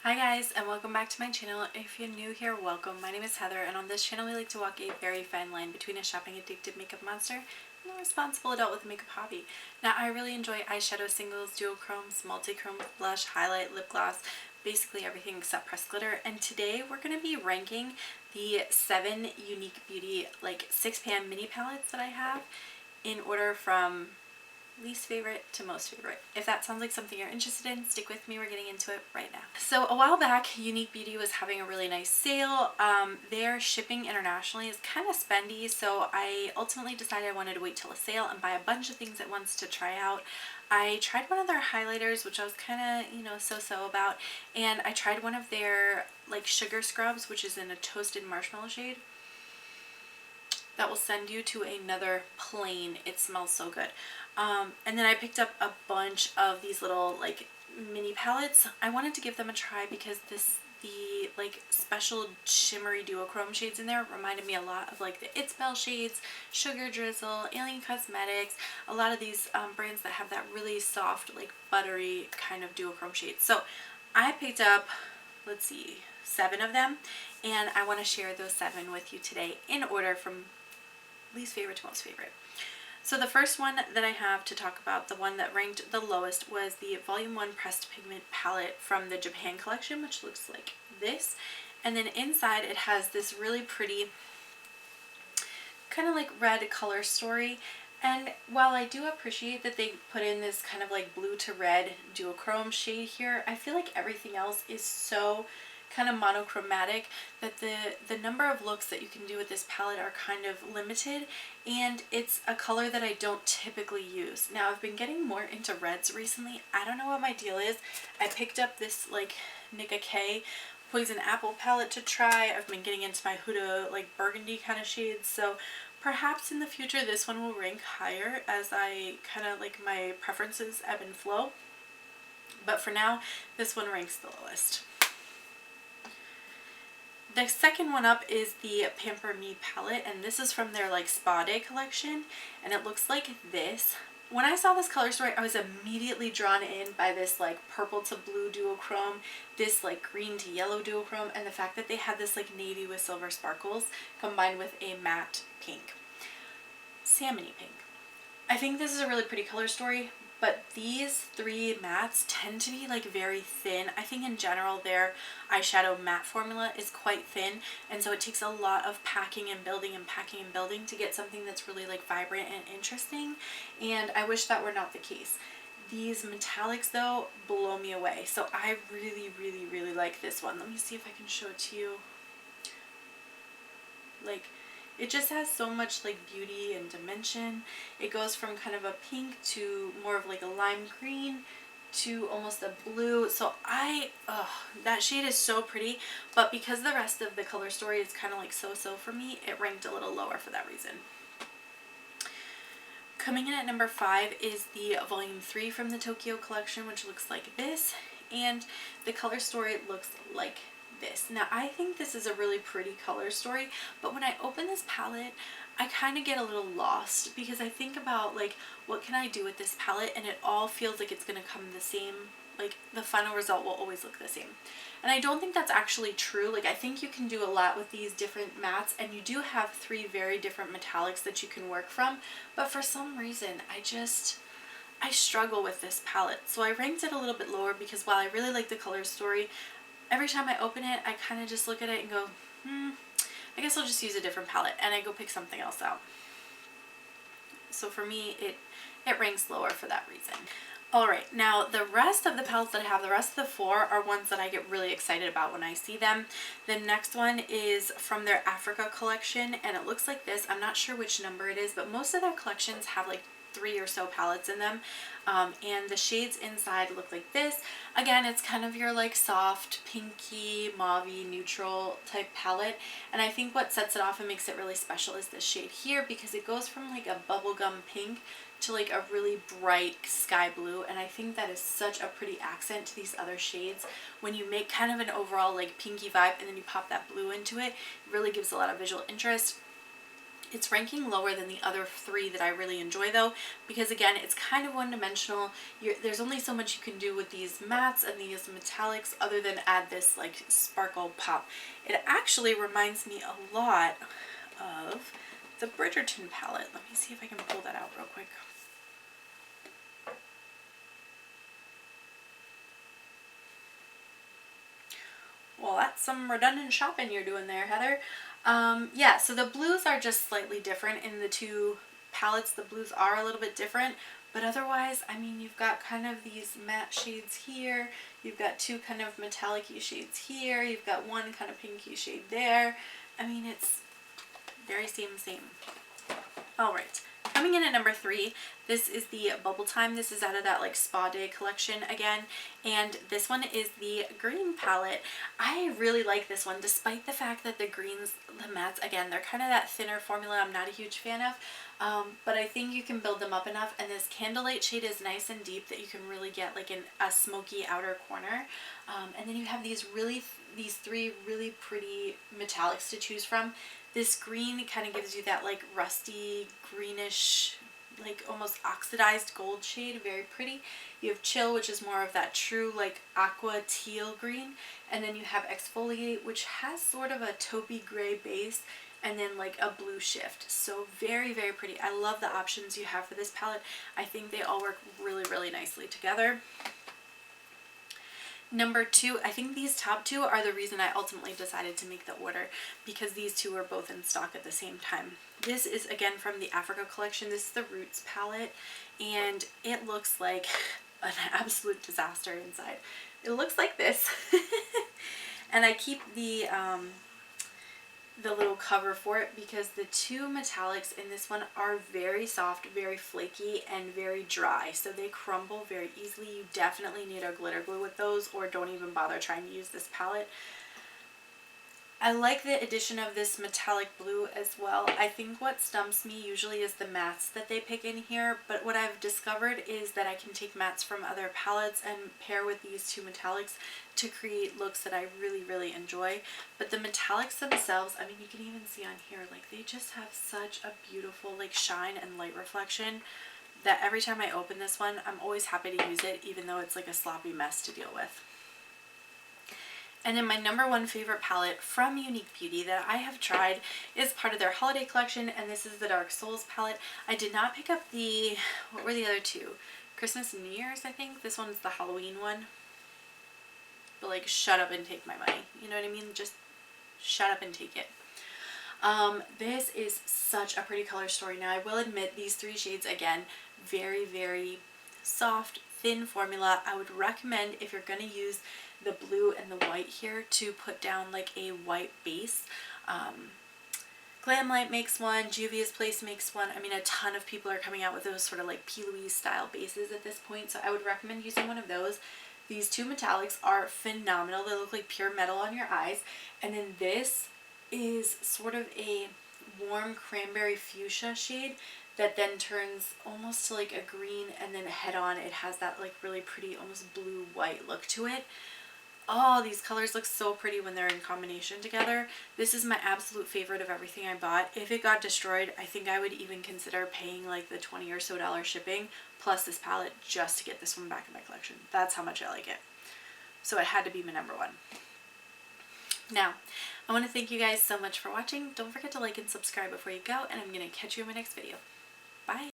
Hi guys, and welcome back to my channel. If you're new here, welcome. My name is Heather, and on this channel we like to walk a very fine line between a shopping addicted makeup monster and a responsible adult with a makeup hobby. Now, I really enjoy eyeshadow singles, duochromes, multi-chrome blush, highlight, lip gloss, basically everything except pressed glitter. And today we're going to be ranking the 7 Eunique Beauty 6-pan mini palettes that I have in order from least favorite to most favorite. If that sounds like something you're interested in, stick with me. We're getting into it right now. So a while back, Eunique Beauty was having a really nice sale. Their shipping internationally is kind of spendy, so I ultimately decided I wanted to wait till a sale and buy a bunch of things at once to try out. I tried one of their highlighters, which I was kind of, so-so about, and I tried one of their sugar scrubs, which is in a toasted marshmallow shade. That will send you to another plane. It smells so good. And then I picked up a bunch of these little mini palettes. I wanted to give them a try because the special shimmery duochrome shades in there reminded me a lot of the It's Belle shades, Sugar Drizzle, Alien Cosmetics, a lot of these brands that have that really soft buttery kind of duochrome shades. So I picked up, let's see, 7 of them, and I want to share those 7 with you today in order from least favorite to most favorite. So the first one that I have to talk about, the one that ranked the lowest, was the Volume 1 Pressed Pigment palette from the Japan collection, which looks like this. And then inside it has this really pretty kind of red color story. And while I do appreciate that they put in this kind of blue to red duochrome shade here, I feel like everything else is so kind of monochromatic that the number of looks that you can do with this palette are kind of limited, and it's a color that I don't typically use. Now, I've been getting more into reds recently. I don't know what my deal is. I picked up this Nicka K Poison Apple palette to try. I've been getting into my Huda burgundy kind of shades, so perhaps in the future this one will rank higher as I kind of my preferences ebb and flow. But for now, this one ranks the lowest. The second one up is the Pamper Me palette, and this is from their Spa Day collection, and it looks like this. When I saw this color story, I was immediately drawn in by this purple to blue duochrome, this green to yellow duochrome, and the fact that they had this navy with silver sparkles combined with a matte pink, salmony pink. I think this is a really pretty color story, but these 3 mattes tend to be very thin. I think in general their eyeshadow matte formula is quite thin, and so it takes a lot of packing and building and packing and building to get something that's really vibrant and interesting, and I wish that were not the case. These metallics though blow me away, so I really like this one. Let me see if I can show it to you. It just has so much beauty and dimension. It goes from kind of a pink to more of a lime green to almost a blue. So that shade is so pretty, but because the rest of the color story is kind of so-so for me, it ranked a little lower for that reason. Coming in at number 5 is the Volume 3 from the Tokyo collection, which looks like this, and the color story looks like this. Now, I think this is a really pretty color story, but when I open this palette, I kind of get a little lost because I think about what can I do with this palette, and it all feels like it's going to come the same, the final result will always look the same. And I don't think that's actually true. I think you can do a lot with these different mattes, and you do have 3 very different metallics that you can work from, but for some reason I struggle with this palette. So I ranked it a little bit lower because while I really like the color story, every time I open it, I kind of just look at it and go, I guess I'll just use a different palette, and I go pick something else out. So for me, it ranks lower for that reason. Alright, now the rest of the palettes that I have, the rest of the 4 are ones that I get really excited about when I see them. The next one is from their Africa collection, and it looks like this. I'm not sure which number it is, but most of their collections have 3 or so palettes in them, and the shades inside look like this. Again, it's kind of your soft pinky mauvey neutral type palette, and I think what sets it off and makes it really special is this shade here, because it goes from a bubblegum pink to a really bright sky blue, and I think that is such a pretty accent to these other shades. When you make kind of an overall pinky vibe and then you pop that blue into it, it really gives a lot of visual interest. It's ranking lower than the other three that I really enjoy though, because again, it's kind of one-dimensional. There's only so much you can do with these mattes and these metallics other than add this like sparkle pop. It actually reminds me a lot of the Bridgerton palette. Let me see if I can pull that out real quick. Well, that's some redundant shopping you're doing there, Heather. Yeah, so the blues are just slightly different in the two palettes. The blues are a little bit different, but otherwise, I mean, you've got kind of these matte shades here. You've got two kind of metallic-y shades here. You've got one kind of pinky shade there. I mean, it's very same. All right. Coming in at number 3, this is the Bubble Time. This is out of that like Spa Day collection again, and this one is the green palette. I really like this one, despite the fact that the greens, the mattes, again, they're kind of that thinner formula I'm not a huge fan of, but I think you can build them up enough, and this Candlelight shade is nice and deep that you can really get like in a smoky outer corner, and then you have these three really pretty metallics to choose from. This green kind of gives you that like rusty greenish, like almost oxidized gold shade, very pretty. You have Chill, which is more of that true like aqua teal green, and then you have Exfoliate, which has sort of a taupey gray base and then like a blue shift. So very, very pretty. I love the options you have for this palette. I think they all work really, really nicely together. Number 2, I think these top two are the reason I ultimately decided to make the order, because these two were both in stock at the same time. This is again from the Africa collection. This is the Roots palette, and it looks like an absolute disaster inside. It looks like this. And I keep the little cover for it because the two metallics in this one are very soft, very flaky, and very dry, so they crumble very easily. You definitely need a glitter glue with those, or don't even bother trying to use this palette. I like the addition of this metallic blue as well. I think what stumps me usually is the mattes that they pick in here, but what I've discovered is that I can take mattes from other palettes and pair with these two metallics to create looks that I really, really enjoy. But the metallics themselves, I mean, you can even see on here, like they just have such a beautiful like shine and light reflection that every time I open this one, I'm always happy to use it, even though it's like a sloppy mess to deal with. And then my number 1 favorite palette from Eunique Beauty that I have tried is part of their holiday collection, and this is the Dark Souls palette. I did not pick up the, what were the other two? Christmas and New Year's, I think. This one's the Halloween one. But like, shut up and take my money. You know what I mean? Just shut up and take it. This is such a pretty color story. Now, I will admit these 3 shades, again, very, very soft, thin formula. I would recommend, if you're going to use the blue and the white here, to put down like a white base. Glamlight makes one, Juvia's Place makes one. I mean, a ton of people are coming out with those sort of like P. Louise style bases at this point, so I would recommend using one of those. These two metallics are phenomenal. They look like pure metal on your eyes. And then this is sort of a warm cranberry fuchsia shade that then turns almost to like a green, and then head on it has that like really pretty almost blue white look to it. Oh, these colors look so pretty when they're in combination together. This is my absolute favorite of everything I bought. If it got destroyed, I think I would even consider paying like the $20 or so shipping plus this palette just to get this one back in my collection. That's how much I like it. So it had to be my number 1. Now, I want to thank you guys so much for watching. Don't forget to like and subscribe before you go, and I'm going to catch you in my next video. Bye!